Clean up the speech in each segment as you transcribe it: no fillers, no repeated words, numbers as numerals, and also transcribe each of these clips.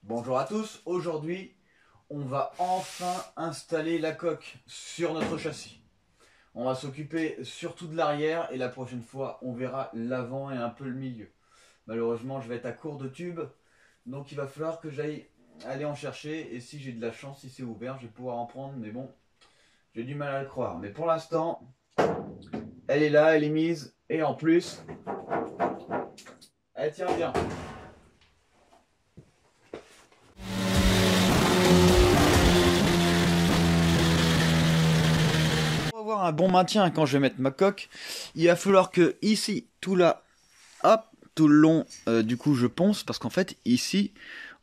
Bonjour à tous, aujourd'hui on va enfin installer la coque sur notre châssis. On va s'occuper surtout de l'arrière et la prochaine fois on verra l'avant et un peu le milieu. Malheureusement je vais être à court de tubes, donc il va falloir que j'aille aller en chercher et si j'ai de la chance, si c'est ouvert, je vais pouvoir en prendre, mais bon, j'ai du mal à le croire. Mais pour l'instant, elle est là, elle est mise et en plus, elle tient bien. Pour avoir un bon maintien quand je vais mettre ma coque, il va falloir que ici, tout là, hop, tout le long, du coup je ponce parce qu'en fait ici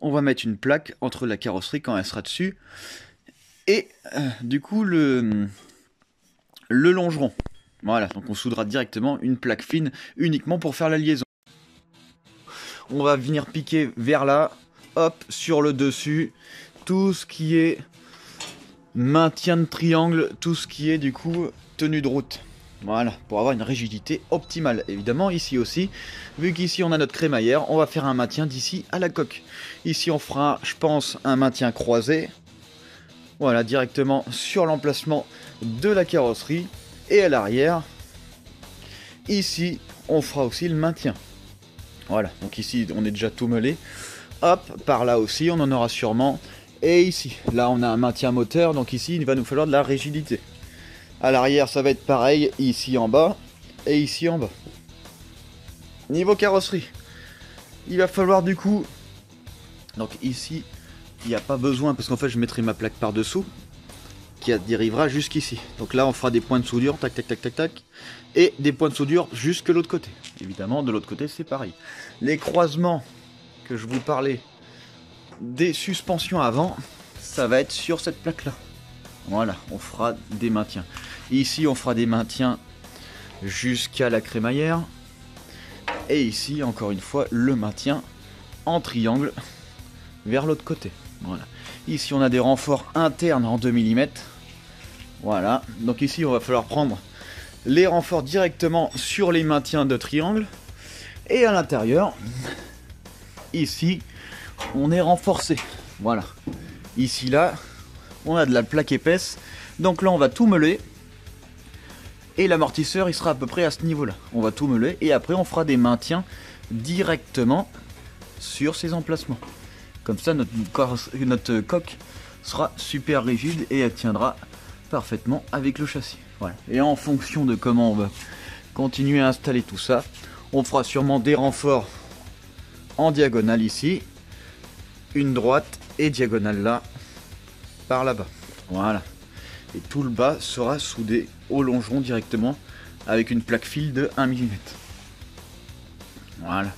on va mettre une plaque entre la carrosserie quand elle sera dessus et du coup le longeron. Voilà, donc on soudera directement une plaque fine uniquement pour faire la liaison. On va venir piquer vers là, hop, sur le dessus, tout ce qui est maintien de triangle, tout ce qui est du coup tenue de route. Voilà, pour avoir une rigidité optimale. Évidemment, ici aussi, vu qu'ici on a notre crémaillère, on va faire un maintien d'ici à la coque. Ici, on fera, je pense, un maintien croisé. Voilà, directement sur l'emplacement de la carrosserie. Et à l'arrière, ici, on fera aussi le maintien. Voilà, donc ici, on est déjà tout meulé. Hop, par là aussi, on en aura sûrement. Et ici, là, on a un maintien moteur, donc ici, il va nous falloir de la rigidité. À l'arrière, ça va être pareil, ici en bas et ici en bas. Niveau carrosserie, il va falloir du coup... Donc ici, il n'y a pas besoin, parce qu'en fait, je mettrai ma plaque par-dessous, qui dérivera jusqu'ici. Donc là, on fera des points de soudure, tac, tac, tac, tac, tac, et des points de soudure jusque l'autre côté. Évidemment, de l'autre côté, c'est pareil. Les croisements que je vous parlais des suspensions avant, ça va être sur cette plaque-là. Voilà, on fera des maintiens. Ici, on fera des maintiens jusqu'à la crémaillère. Et ici, encore une fois, le maintien en triangle vers l'autre côté. Voilà. Ici, on a des renforts internes en 2 mm. Voilà. Donc ici, on va falloir prendre les renforts directement sur les maintiens de triangle. Et à l'intérieur, ici, on est renforcé. Voilà. Ici, là, on a de la plaque épaisse. Donc là, on va tout meuler. Et l'amortisseur, il sera à peu près à ce niveau-là. On va tout meuler. Et après, on fera des maintiens directement sur ces emplacements. Comme ça, notre coque sera super rigide et elle tiendra parfaitement avec le châssis. Voilà. Et en fonction de comment on va continuer à installer tout ça, on fera sûrement des renforts en diagonale ici. Une droite et diagonale là, par là-bas. Voilà. Et tout le bas sera soudé au longeron directement avec une plaque fil de 1 mm. Voilà.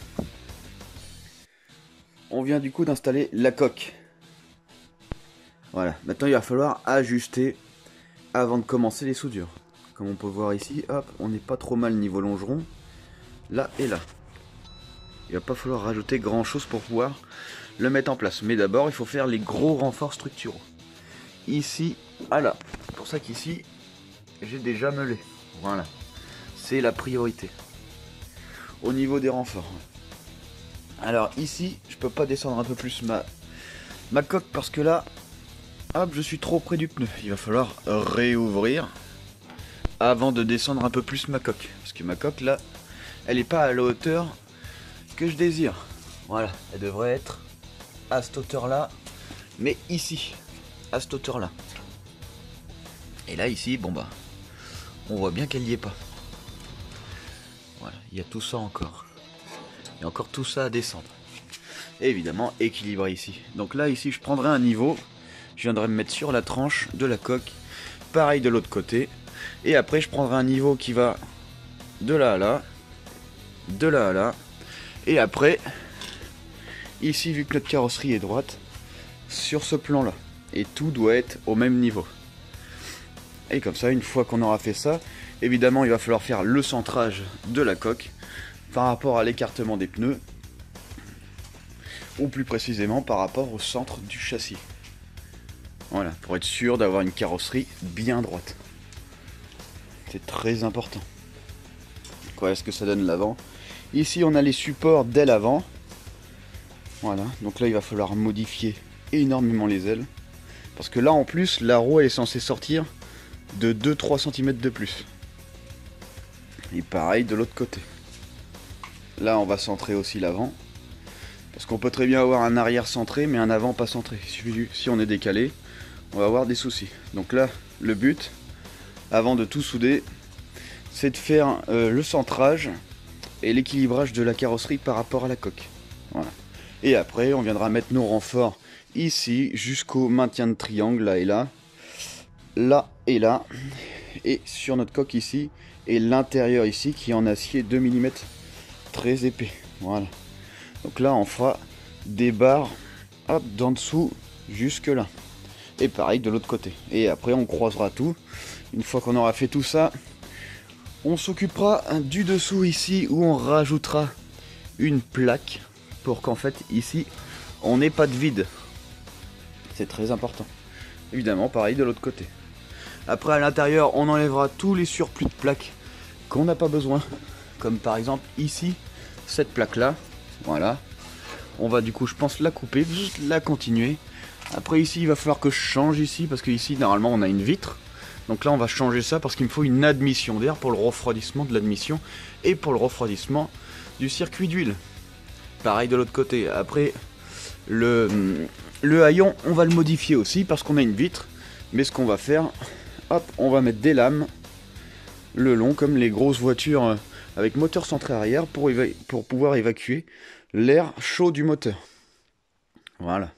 On vient du coup d'installer la coque. Voilà. Maintenant il va falloir ajuster avant de commencer les soudures. Comme on peut voir ici, hop, on n'est pas trop mal niveau longeron. Là et là. Il va pas falloir rajouter grand chose pour pouvoir le mettre en place. Mais d'abord il faut faire les gros renforts structuraux. Ici, à là. C'est pour ça qu'ici, j'ai déjà meulé. Voilà. C'est la priorité. Au niveau des renforts. Alors ici, je peux pas descendre un peu plus ma coque parce que là, hop, je suis trop près du pneu. Il va falloir réouvrir avant de descendre un peu plus ma coque. Parce que ma coque là, elle n'est pas à la hauteur que je désire. Voilà, elle devrait être à cette hauteur là, mais ici, à cette hauteur là. Et là ici, bon bah, on voit bien qu'elle n'y est pas. Voilà, il y a tout ça encore. Il y a encore tout ça à descendre. Et évidemment, équilibré ici. Donc là, ici, je prendrai un niveau. Je viendrai me mettre sur la tranche de la coque. Pareil de l'autre côté. Et après, je prendrai un niveau qui va de là à là. De là à là. Et après, ici, vu que notre carrosserie est droite, sur ce plan-là. Et tout doit être au même niveau. Et comme ça, une fois qu'on aura fait ça, évidemment, il va falloir faire le centrage de la coque par rapport à l'écartement des pneus, ou plus précisément par rapport au centre du châssis. Voilà, pour être sûr d'avoir une carrosserie bien droite. C'est très important. Voilà ce que ça donne l'avant. Ici, on a les supports dès l'avant. Voilà, donc là il va falloir modifier énormément les ailes. Parce que là en plus, la roue elle est censée sortir de 2-3 cm de plus. Et pareil de l'autre côté. Là on va centrer aussi l'avant. Parce qu'on peut très bien avoir un arrière centré mais un avant pas centré. Si on est décalé, on va avoir des soucis. Donc là, le but, avant de tout souder, c'est de faire le centrage et l'équilibrage de la carrosserie par rapport à la coque. Voilà. Et après, on viendra mettre nos renforts ici jusqu'au maintien de triangle, là et là. Là et là. Et sur notre coque ici. Et l'intérieur ici qui est en acier 2 mm très épais. Voilà. Donc là, on fera des barres hop, d'en dessous jusque là. Et pareil de l'autre côté. Et après, on croisera tout. Une fois qu'on aura fait tout ça, on s'occupera du dessous ici où on rajoutera une plaque pour qu'en fait ici on n'ait pas de vide. C'est très important. Évidemment pareil de l'autre côté. Après à l'intérieur on enlèvera tous les surplus de plaques qu'on n'a pas besoin. Comme par exemple ici cette plaque là. Voilà. On va du coup je pense la couper, juste la continuer. Après ici il va falloir que je change ici parce que ici normalement on a une vitre. Donc là on va changer ça parce qu'il me faut une admission d'air pour le refroidissement de l'admission et pour le refroidissement du circuit d'huile. Pareil de l'autre côté. Après le haillon on va le modifier aussi parce qu'on a une vitre. Mais ce qu'on va faire, hop, on va mettre des lames le long comme les grosses voitures avec moteur centré arrière pour pouvoir évacuer l'air chaud du moteur. Voilà.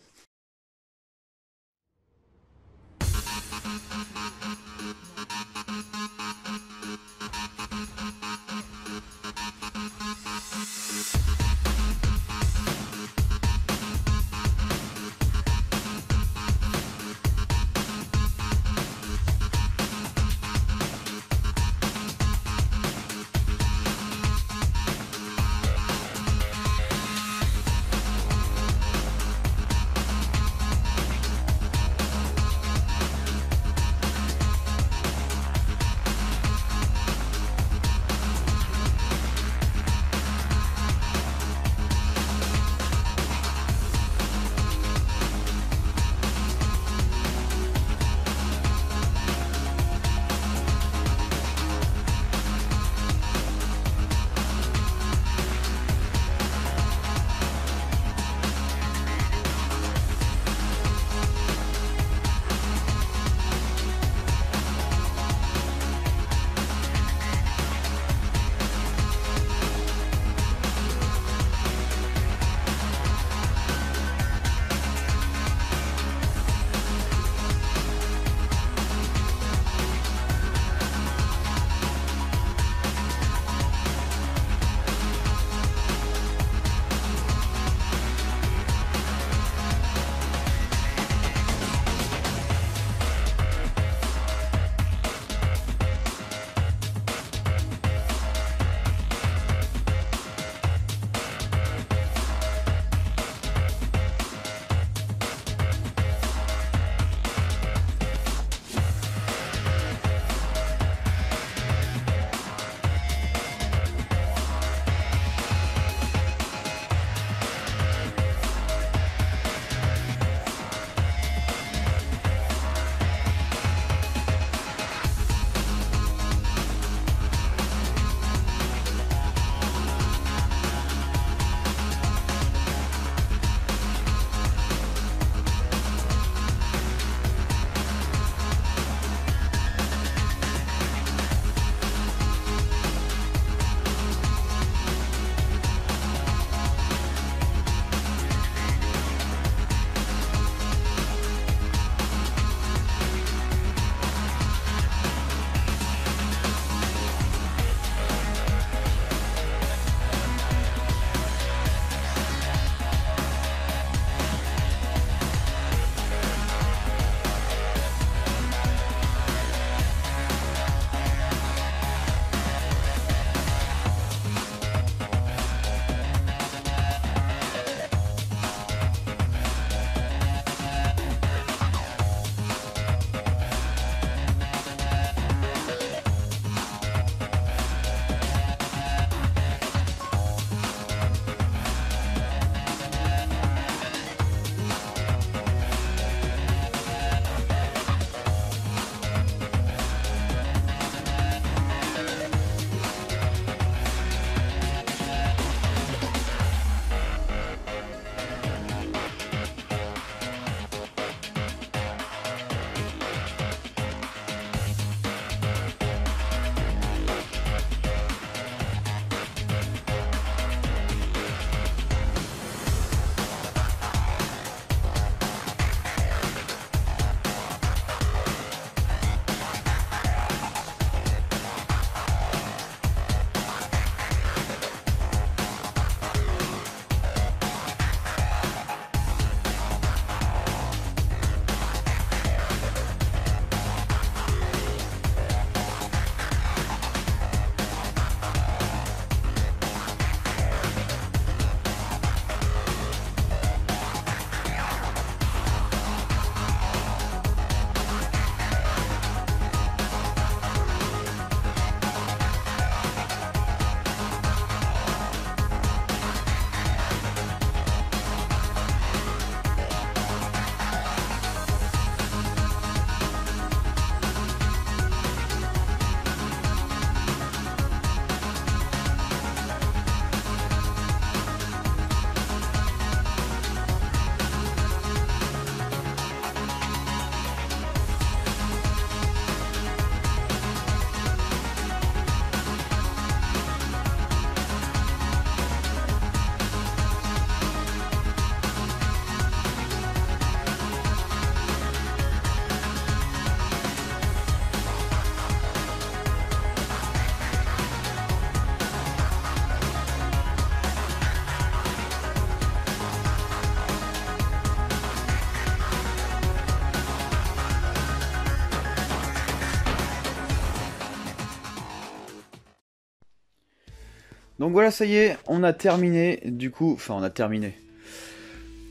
Donc voilà, ça y est, on a terminé, du coup, enfin on a terminé.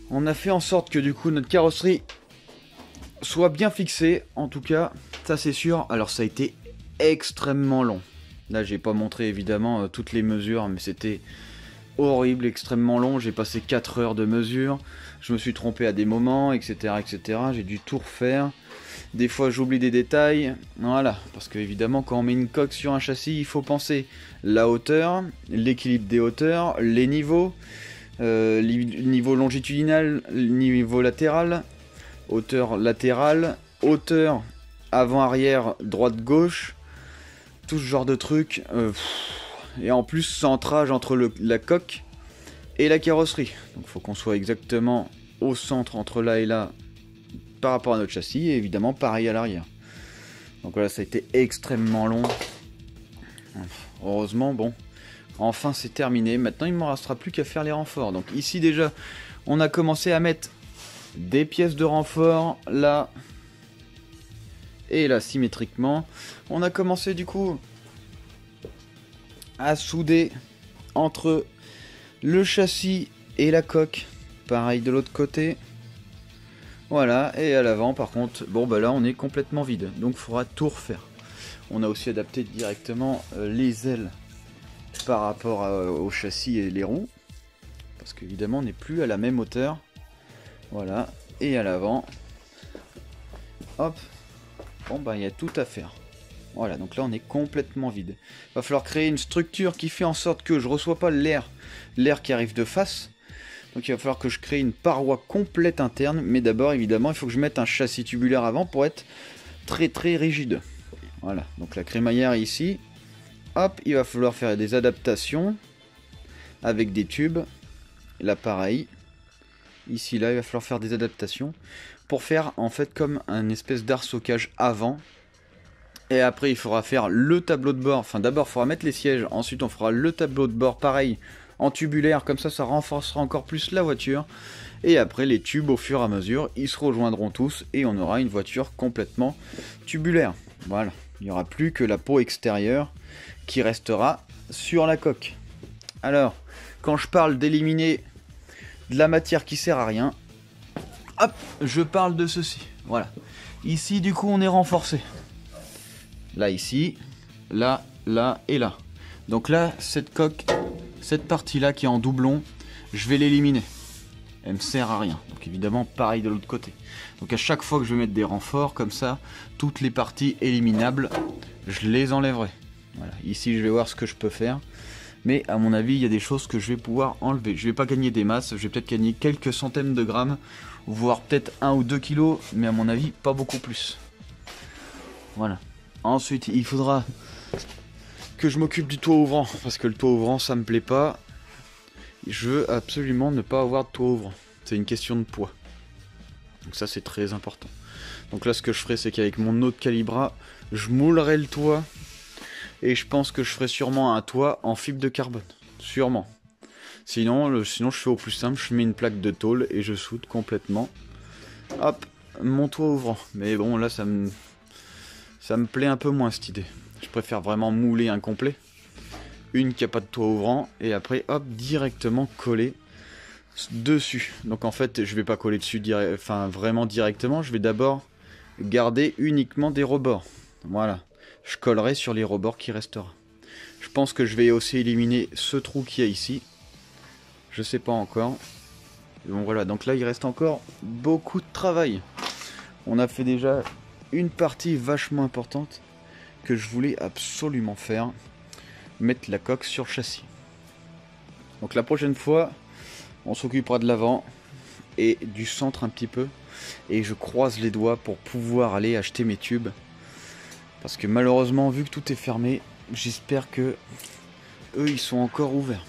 On a fait en sorte que du coup notre carrosserie soit bien fixée, en tout cas, ça c'est sûr. Alors ça a été extrêmement long. Là j'ai pas montré évidemment toutes les mesures, mais c'était horrible, extrêmement long. J'ai passé 4 heures de mesure, je me suis trompé à des moments, etc. etc. J'ai dû tout refaire. Des fois j'oublie des détails, voilà, parce que évidemment quand on met une coque sur un châssis, il faut penser la hauteur, l'équilibre des hauteurs, les niveaux, niveau longitudinal, niveau latéral, hauteur latérale, hauteur avant-arrière, droite-gauche, tout ce genre de trucs, et en plus centrage entre la coque et la carrosserie. Donc il faut qu'on soit exactement au centre entre là et là, par rapport à notre châssis, et évidemment pareil à l'arrière. Donc voilà, ça a été extrêmement long. Heureusement, bon, enfin c'est terminé. Maintenant il ne me restera plus qu'à faire les renforts. Donc ici déjà, on a commencé à mettre des pièces de renfort là et là symétriquement. On a commencé du coup à souder entre le châssis et la coque. Pareil de l'autre côté. Voilà, et à l'avant par contre, bon bah là on est complètement vide, donc il faudra tout refaire. On a aussi adapté directement les ailes par rapport au châssis et les roues, parce qu'évidemment on n'est plus à la même hauteur. Voilà, et à l'avant, hop, bon bah il y a tout à faire. Voilà, donc là on est complètement vide. Il va falloir créer une structure qui fait en sorte que je ne reçois pas l'air qui arrive de face. Donc il va falloir que je crée une paroi complète interne, mais d'abord évidemment il faut que je mette un châssis tubulaire avant pour être très très rigide. Voilà, donc la crémaillère est ici. Hop, il va falloir faire des adaptations avec des tubes. Là pareil, ici là il va falloir faire des adaptations pour faire en fait comme un espèce d'arceaucage avant. Et après il faudra faire le tableau de bord, enfin d'abord il faudra mettre les sièges, ensuite on fera le tableau de bord pareil en tubulaire, comme ça renforcera encore plus la voiture. Et après les tubes au fur et à mesure, ils se rejoindront tous et on aura une voiture complètement tubulaire. Voilà, il n'y aura plus que la peau extérieure qui restera sur la coque. Alors, quand je parle d'éliminer de la matière qui sert à rien, hop, je parle de ceci. Voilà, ici du coup on est renforcé. Là ici, là, là et là. Donc là, cette coque, cette partie-là qui est en doublon, je vais l'éliminer. Elle me sert à rien. Donc évidemment, pareil de l'autre côté. Donc à chaque fois que je vais mettre des renforts, comme ça, toutes les parties éliminables, je les enlèverai. Voilà. Ici, je vais voir ce que je peux faire. Mais à mon avis, il y a des choses que je vais pouvoir enlever. Je vais pas gagner des masses, je vais peut-être gagner quelques centaines de grammes, voire peut-être 1 ou 2 kilos, mais à mon avis, pas beaucoup plus. Voilà. Ensuite, il faudra que je m'occupe du toit ouvrant, parce que le toit ouvrant ça me plaît pas. Je veux absolument ne pas avoir de toit ouvrant, c'est une question de poids, donc ça c'est très important. Donc là ce que je ferai, c'est qu'avec mon autre Calibra je moulerai le toit, et je pense que je ferai sûrement un toit en fibre de carbone, sûrement. Sinon je fais au plus simple, je mets une plaque de tôle et je soude complètement, hop, mon toit ouvrant. Mais bon là ça me plaît un peu moins cette idée. Je préfère vraiment mouler un complet, une qui n'a pas de toit ouvrant, et après hop, directement coller dessus. Donc en fait je vais pas coller dessus vraiment directement, je vais d'abord garder uniquement des rebords. Voilà, je collerai sur les rebords qui restera. Je pense que je vais aussi éliminer ce trou qu'il y a ici, je sais pas encore. Bon voilà, donc là il reste encore beaucoup de travail. On a fait déjà une partie vachement importante que je voulais absolument faire, mettre la coque sur châssis. Donc la prochaine fois on s'occupera de l'avant et du centre un petit peu, et je croise les doigts pour pouvoir aller acheter mes tubes, parce que malheureusement vu que tout est fermé, j'espère que eux ils sont encore ouverts.